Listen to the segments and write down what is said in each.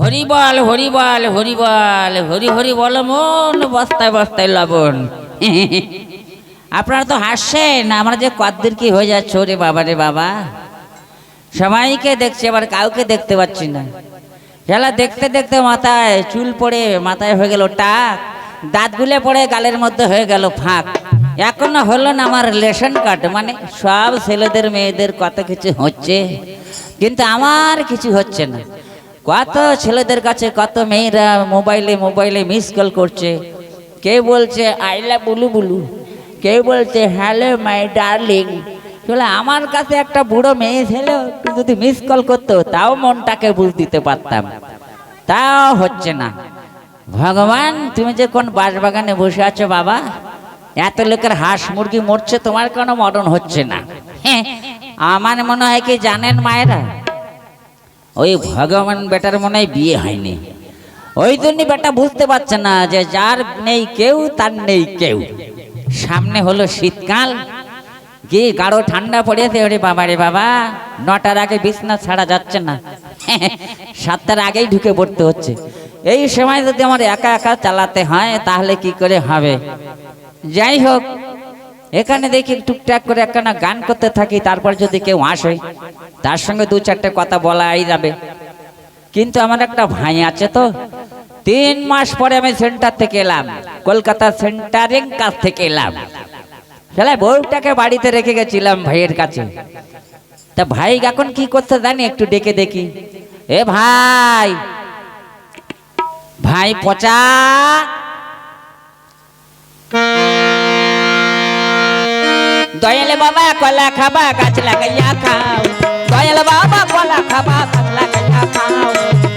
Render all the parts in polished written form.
হরিবল হরিবল হরিবল হরি হরি বল মন, বস্তায় বস্তায় লবণ। আপনারা তো হাসছেন, আমরা যে কদ্দূর কি হয়ে যাচ্ছে রে বাবা রে বাবা। সবাইকে দেখছি, আবার কাউকে দেখতে পাচ্ছি না। খেলা দেখতে দেখতে মাথায় চুল পড়ে মাথায় হয়ে গেল টাক, দাঁতগুলো পড়ে গালের মধ্যে হয়ে গেল ফাঁক। এখনো হলো না আমার রেশন কার্ড। মানে সব ছেলেদের মেয়েদের কত কিছু হচ্ছে, কিন্তু আমার কিছু হচ্ছে না। কত ছেলেদের কাছে কত মেয়েরা মোবাইলে মোবাইলে মিস কল করছে। কেউ বলছে আই লাভ বুলু বুলু, কেউ বলছে হ্যালো মাই ডার্লিং। চলে আমার কাছে একটা বুড়ো মেয়ে ছিল, যদি মিস কল করতো তাও মনটাকে বুঝ দিতে পারতাম, তাও হচ্ছে না। ভগবান, তুমি যে কোন বাঁশবাগানে বসে আছো বাবা, এত লোকের হাঁস মুরগি মরছে, তোমার কোনো মরণ হচ্ছে না। হ্যাঁ, আমার মনে হয় কি জানেন মায়েরা, ওই ভগবান বেটার মনে হয় বিয়ে হয়নি, ওই জন্য বেটা বুঝতে পারছে না যে যার নেই কেউ তার নেই কেউ। সামনে হলো শীতকাল, কি গাঢ় ঠান্ডা পড়েছে ওরে বাবা রে বাবা। 9টার আগে বিছনা ছাড়া যাচ্ছে না, 7টার আগেই ঢুকে পড়তে হচ্ছে। এই সময় যদি আমার একা একা চালাতে হয় তাহলে কি করে হবে। যাই হোক, এখানে দেখি টুকটাক করে একখানা গান করতে থাকি, তারপর যদি কেউ আসে তার সঙ্গে 2-4টে কথা বলাই যাবে। কিন্তু আমার একটা ভাই আছে তো, 3 মাস পরে আমি সেন্টার থেকে এলাম, কলকাতা সেন্টারিং কাছ থেকে এলাম। শালা বউটাকে বাড়িতে রেখে গেছিলাম ভাইয়ের কাছে। তা ভাই এখন কি করতে জানি, একটু ডেকে দেখি। এ ভাই, ভাই পচা, দয়ালে বাবা কলা খাবা গাছ লাগাইয়া খাও, দয়ালে বাবা কলা খাবা গাছ লাগাইয়া খাও,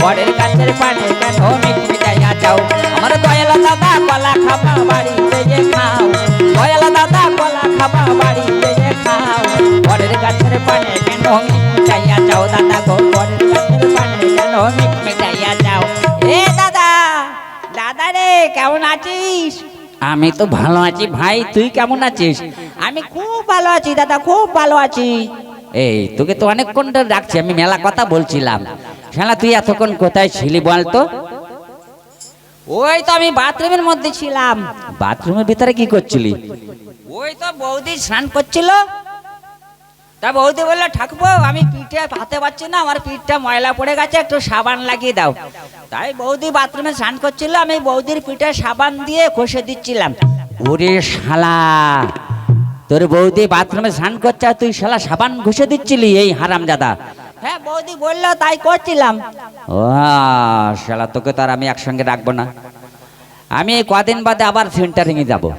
বড়ের গাছের পানে কেন মিটাইয়া যাও, আমার দয়ালা দাদা কলা খাবা বাড়িতে যে খাও, দয়ালা দাদা কলা খাবা বাড়িতে যে খাও, বড়ের গাছের পানে কেন মিটাইয়া যাও, দাদা গো বড়ের গাছের পানে কেন মিটাইয়া যাও। এ দাদা, দাদা রে কেমন আছিস? আমি তো ভালো আছি ভাই, তুই কেমন আছিস? আমি খুব ভালো আছি দাদা, খুব ভালো আছি। এই তোকে তো অনেকক্ষণ ধরে ডাকছি, আমি মেলা কথা বলছিলাম। শালা তুই এতক্ষণ কোথায় ছিলি বলতো? ওই তো আমি বাথরুমের মধ্যে ছিলাম। বাথরুমের ভিতরে কি করছিলি? ওই তো বৌদি স্নান করছিল, তা বৌদি বললো ঠাকুরপো আমি পিঠে হাতে পাচ্ছি না, আমার পিঠটা ময়লা পড়ে গেছে, একটু সাবান লাগিয়ে দাও। তাই বৌদি বাথরুমে স্নান করছিল, আমি বৌদির পিঠে সাবান দিয়ে ঘষে দিচ্ছিলাম। ওরে শালা, তোর বৌদি বাথরুমে স্নান করছে আর তুই শালা সাবান ঘষে দিচ্ছিলি, এই হারামজাদা? হ্যাঁ বৌদি বললো তাই করছিলাম। ও শালা, তোকে তো আর আমি একসঙ্গে রাখবো না। আমি এই কদিন বাদে আবার সেন্টারিং এ যাবো,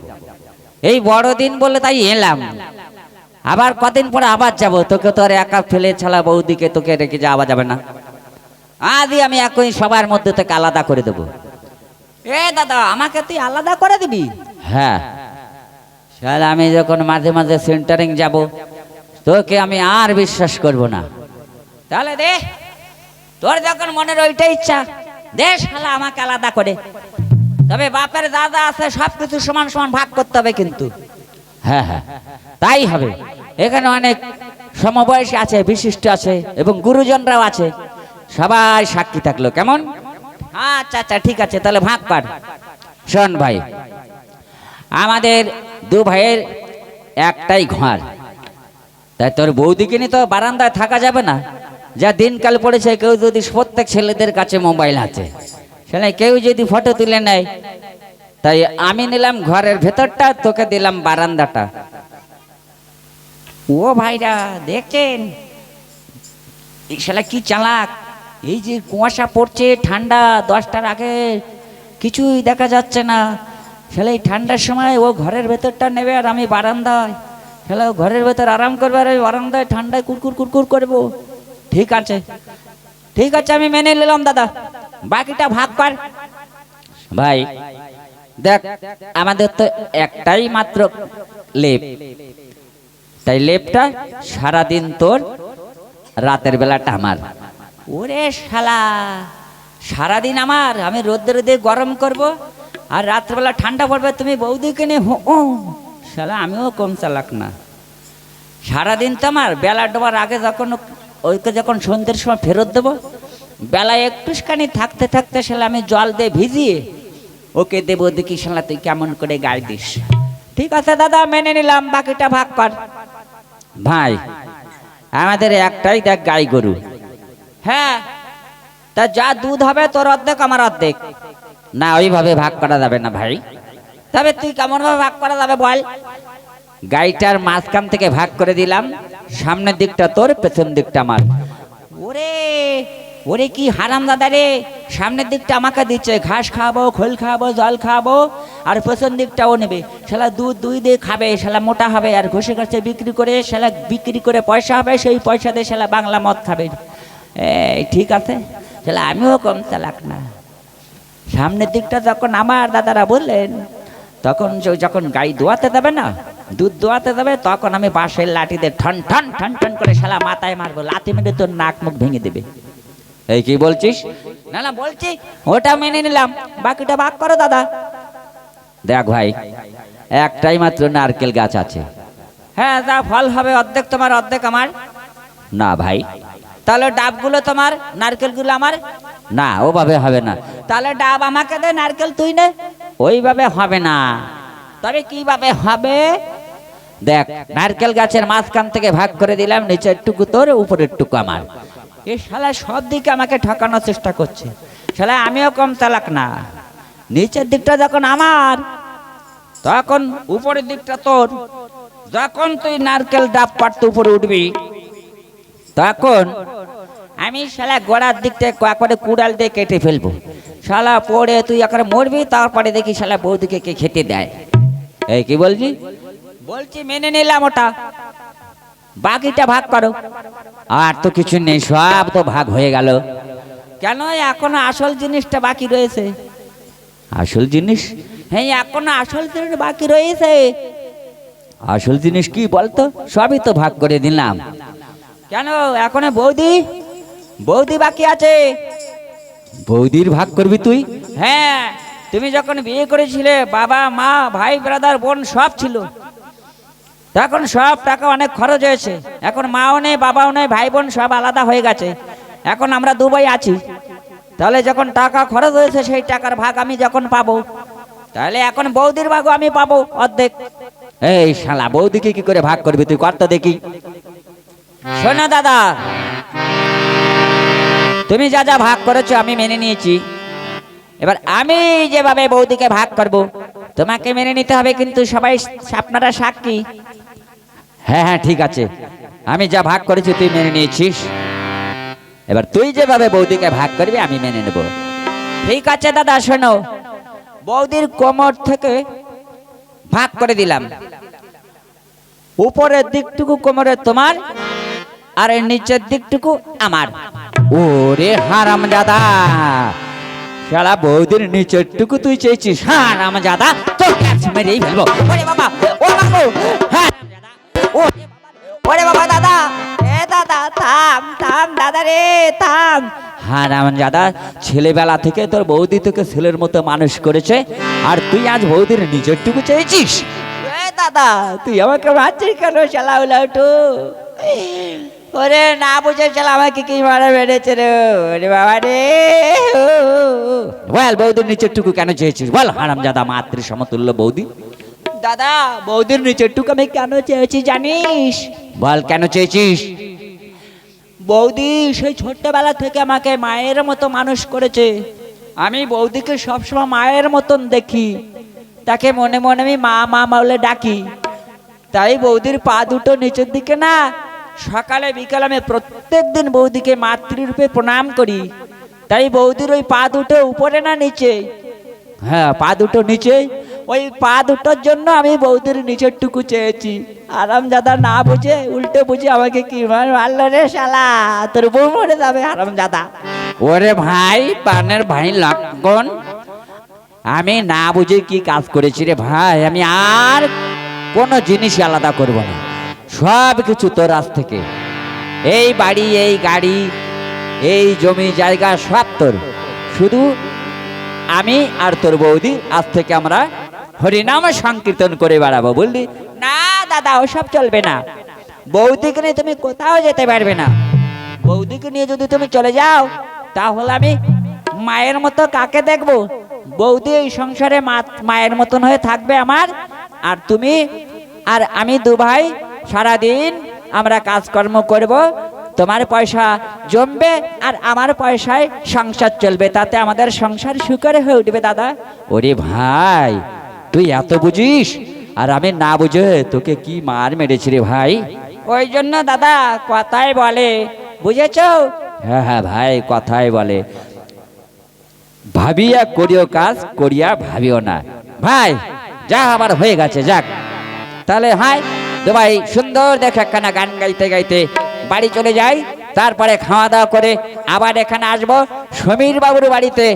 এই বড়দিন বলে তাই এলাম। আবার কদিন পরে আবার যাব, তোকে তো আর একা ফেলে ছাড়া বৌদিকে তোকে রেখে যাওয়া যাবে না। আদি আমি একই সবার মধ্যে থেকে আলাদা করে দেবো। এ দাদা, আমাকে তুই আলাদা করে দিবি? হ্যাঁ, শালা আমি যখন মাঝে মাঝে সেন্টারিং যাব, তোকে আমি আর বিশ্বাস করব না। তাহলে দে, তোর যখন মনের ওইটা ইচ্ছা দে শালা আমাকে আলাদা করে। তবে বাপের দাদা আছে, সবকিছু সমান সমান ভাগ করতে হবে কিন্তু। হ্যাঁ হ্যাঁ, তাই হবে। এখানে অনেক সমবয়সী আছে, বিশিষ্ট আছে এবং গুরুজনরাও আছে, সবাই সাক্ষী থাকলো। কেমন? আচ্ছা আচ্ছা ঠিক আছে, তাহলে ভাগ কর। শোন ভাই, আমাদের 2 ভাইয়ের একটাই ঘর, তাই তোর বৌদিকে নিয়ে তো বারান্দায় থাকা যাবে না। যা দিনকাল পড়েছে, কেউ যদি প্রত্যেক ছেলেদের কাছে মোবাইল আছে, সেখানে কেউ যদি ফটো তুলে নেয়, তাই আমি নিলাম ঘরের ভেতরটা, তোকে দিলাম বারান্দাটা। ও ভাইরা দেখছেন, এই শালা কি চালাক। এই যে কুয়াশা পড়ছে, ঠান্ডা, 10টার আগে কিছুই দেখা যাচ্ছে না। শালা এই ঠান্ডার সময় ও ঘরের ভেতরটা নেবে আর আমি বারান্দায়। শালা ঘরের ভেতর আরাম করবে আর বারান্দায় ঠান্ডায় কুরকুর কুরকুর করবো। ঠিক আছে ঠিক আছে, আমি মেনে নিলাম দাদা, বাকিটা ভাগ কর। ভাই দেখ, আমাদের তো একটাই মাত্র লেপ, তাই লেপটা সারাদিন তোর, রাতের বেলাটা আমার। ওরে শালা, সারাদিন আমার, আমি রোদে রোদে গরম করব আর রাত্রেবেলা ঠান্ডা পড়বে, তুমি বৌদিকে নিয়ে শালা আমিও কম চালাক না। সারাদিন তো আমার, বেলা ডোবার আগে যখন ওইকে যখন সন্ধ্যের সময় ফেরত দেবো, বেলায় একটুখানি থাকতে থাকতে শালা আমি জল দিয়ে ভিজিয়ে ওকে দেবো, দেখি শালা তুই কেমন করে গায়ে দিস। ঠিক আছে দাদা, মেনে নিলাম, বাকিটা ভাগ কর। ভাই আমাদের একটাই দেখ গাই গরু। হ্যাঁ, তা যা দুধ হবে তোর অর্ধেক আমার অর্ধেক। না, ওইভাবে ভাগ করা যাবে না ভাই। তবে তুই কেমন ভাবে ভাগ করা যাবে বল? গাইটার মাঝখান থেকে ভাগ করে দিলাম, সামনের দিকটা তোর, পেছন দিকটা আমার। ওরে ওরে কি হারাম দাদা রে, সামনের দিকটা আমাকে দিচ্ছে, ঘাস খাওয়াবো, খোল খাওয়াবো, জল খাওয়াবো, আর পেছন দিকটাও নেবে। শালা দুধ দুই দিয়ে খাবে, শালা মোটা হবে, আর ঘষে ঘষে বিক্রি করে শালা বিক্রি করে পয়সা হবে, সেই পয়সা দিয়ে শালা বাংলা মদ খাবে। এই ঠিক আছে, শালা আমিও কম চালাক না। সামনের দিকটা যখন আমার দাদারা বললেন, তখন যখন গাই দোয়াতে দেবে না, দুধ দোয়াতে দেবে, তখন আমি বাঁশের লাঠি দিয়ে ঠন ঠন ঠন ঠন করে শালা মাথায় মারবো, লাথি মেরে তোর নাক মুখ ভেঙে দেবে। এই কি বলছিস? না না বলছি, ওটা মেনে নিলাম, বাকিটা ভাগ করো দাদা। দেখ ভাই, একটাই মাত্র নারকেল গাছ আছে। হ্যাঁ, যা ফল হবে অর্ধেক তোমার অর্ধেক আমার। না ভাই, তাহলে ডাবগুলো তোমার, নারকেলগুলো আমার। না, ওভাবে হবে না। তাহলে ডাব আমাকে দে, নারকেল তুই নে। ওইভাবে হবে না। তবে কিভাবে হবে? দেখ, নারকেল গাছের মাঝখান থেকে ভাগ করে দিলাম, নিচের টুকু তোর, উপরের টুকু আমার। এই শালা সব দিকে আমাকে ঠকানোর চেষ্টা করছে। শালা আমিও কম চালাক না। নিচের দিকটা যখন আমার, তখন উপরের দিকটা তোর। যখন তুই নারকেল ডাব পাড়তে উপরে উঠবি, তখন আমি শালা গোড়ার দিকটা করে কুড়াল দিয়ে কেটে ফেলবো। শালা পড়ে তুই এখানে মরবি, তারপরে দেখি শালা বৌদিকে কে খেতে দেয়। এই কি বলছি? বলছি মেনে নিলাম ওটা, বাকিটা ভাগ করো। আর তো কিছু নেই, সব তো ভাগ হয়ে গেল। কেন, এখনো আসল জিনিসটা বাকি রয়েছে। আসল জিনিস? হ্যাঁ, এখনো আসল জিনিস বাকি রয়েছে। আসল জিনিস কি বলতো? সবই তো ভাগ করে দিলাম। কেন, এখনো বৌদি বৌদি বাকি আছে। বৌদির ভাগ করবি তুই? হ্যাঁ, তুমি যখন বিয়ে করেছিলে, বাবা মা ভাই ব্রাদার বোন সব ছিল, তখন সব টাকা অনেক খরচ হয়েছে। এখন মাও নেই, বাবাও নেই, ভাই বোন সব আলাদা হয়ে গেছে। এখন আমরা দুবাই আছি। তাহলে যখন টাকা খরচ হয়েছে, সেই টাকার ভাগ আমি যখন পাবো, তাহলে এখন বৌদির ভাগও আমি পাবো অর্ধেক। এই শালা, বৌদিকে কি করে ভাগ করবি তুই, কর তো দেখি। শোনো দাদা, তুমি যা যা ভাগ করেছো আমি মেনে নিয়েছি। এবার আমি যেভাবে বৌদিকে ভাগ করব, তোমাকে মেনে নিতে হবে, কিন্তু সবাই আপনারা সাক্ষী। হ্যাঁ হ্যাঁ ঠিক আছে, আমি যা ভাগ করেছি তুই মেনে নিয়েছিস, এবার তুই যেভাবে বৌদিকে ভাগ করবি আমি মেনে নেব। ঠিক আছে দাদা, শোনো, বৌদির কোমর থেকে ভাগ করে দিলাম। উপরের দিকটুকু কোমরের তোমার, আর নিচের দিকটুকু আমার। ওরে হারামজাদা, শালা বৌদির নিচের টুকু তুই চেয়েছিস? হারামজাদা, তোর ক্যাচ মেরেই ফেলবো। ওরে বাবা, ও বাবু, ওরে বাবা, দাদা, এ দাদা, থাম থাম দাদা রে, থাম। হারামজাদা, ছেলেবেলা থেকে তোর বৌদি তোকে ছেলের মতো মানুষ করেছে, আর তুই আজ বৌদির নিচের টুকু চেয়েছিস? এ দাদা, তুই আমাকে মারছিস কেন? শালা উলাউটু, ওরে না বুঝে শালা আমাকে কি মারা বেড়েছে রে। ওরে বাবা রে, বল বৌদির নিচের টুকু কেন চেয়েছিস বল? হারামজাদা, মাতৃ সমতুল্য বৌদি। দাদা, বৌদির নিচের টুকু আমি কেন চেয়েছি জানিস? বল কেন চেয়েছিস? বৌদি সেই ছোট্টবেলা থেকে আমাকে মায়ের মতো মানুষ করেছে। আমি বৌদিকে সবসময় মায়ের মতন দেখি, তাকে মনে মনে আমি মা মা বলে ডাকি। তাই বৌদির পা দুটো নিচের দিকে না, সকালে বিকালে আমি প্রত্যেক দিন বৌদিকে মাতৃরূপে প্রণাম করি। তাই বৌদির ওই পা দুটো উপরে না নিচে? হ্যাঁ, পা দুটো নিচে। ওই পা দুটোর জন্য আমি বৌদির নিচের টুকু চেয়েছি। হারামজাদা না বুঝে উল্টে বুঝে আমাকে কি মারলো রে শালা, তোর বউ মরে যাবে হারামজাদা। ওরে ভাই, পানের ভাই লক্ষণ, আমি না বুঝে কি কাজ করেছি রে ভাই। আমি আর কোনো জিনিস আলাদা করব না, সব কিছু তোর আজ থেকে। এই বাড়ি, এই গাড়ি, এই জমি জায়গা সব তোর। শুধু আমি আর তোর বৌদি আজ থেকে আমরা হরিনাম সংকীর্তন করে বেড়াবো, বুঝলি? না দাদা, ওসব চলবে না। বৌদিকে নিয়ে তুমি কোথাও যেতে পারবে না। বৌদিকে নিয়ে যদি তুমি চলে যাও তাহলে আমি মায়ের মতো কাকে দেখবো? বৌদি এই সংসারে মায়ের মতন হয়ে থাকবে আমার, আর তুমি আর আমি দু ভাই সারাদিন আমরা কাজকর্ম করব, তোমার পয়সা জমবে আর আমার পয়সায় সংসার চলবে, তাতে আমাদের সংসার সুখের হয়ে উঠবে দাদা। ওরে ভাই, তুই এত বুঝিস আর আমি না বুঝে তোকে কি মার মেরেছি রে ভাই। ওই জন্য দাদা কথাই বলে, বুঝেছো? হ্যাঁ হ্যাঁ ভাই, কথাই বলে ভাবিয়া করিও কাজ, করিয়া ভাবিও না। ভাই যা আবার হয়ে গেছে, যাক তাহলে হাই ভাই, সুন্দর দেখে একখানা গান গাইতে গাইতে বাড়ি চলে যাই, তারপরে খাওয়া দাওয়া করে আবার এখানে আসবো। সমীর বাবুর বাড়িতে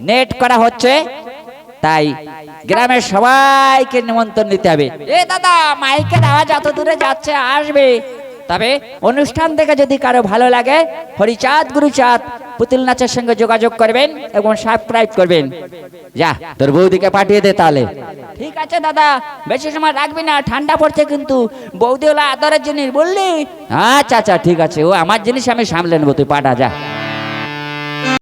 নেট করা হচ্ছে, তাই গ্রামের সবাইকে নিমন্ত্রণ দিতে হবে। এ দাদা, মাইকের আওয়াজ এত দূরে যাচ্ছে, আসবে। তবে অনুষ্ঠান দেখে যদি কারো ভালো লাগে, হরিচাঁদ গুরুচাঁদ পুতুল নাচের সঙ্গে যোগাযোগ করবেন এবং সাবস্ক্রাইব করবেন। যা তোর বৌদিকে পাঠিয়ে দে তাহলে। ঠিক আছে দাদা, বেশি সময় রাখবি না, ঠান্ডা পড়ছে কিন্তু। বৌদি হলো আদরের জিনিস, বললি? আচ্ছা আচ্ছা ঠিক আছে, ও আমার জিনিস আমি সামলে নেবো, তুই পাঠা যা।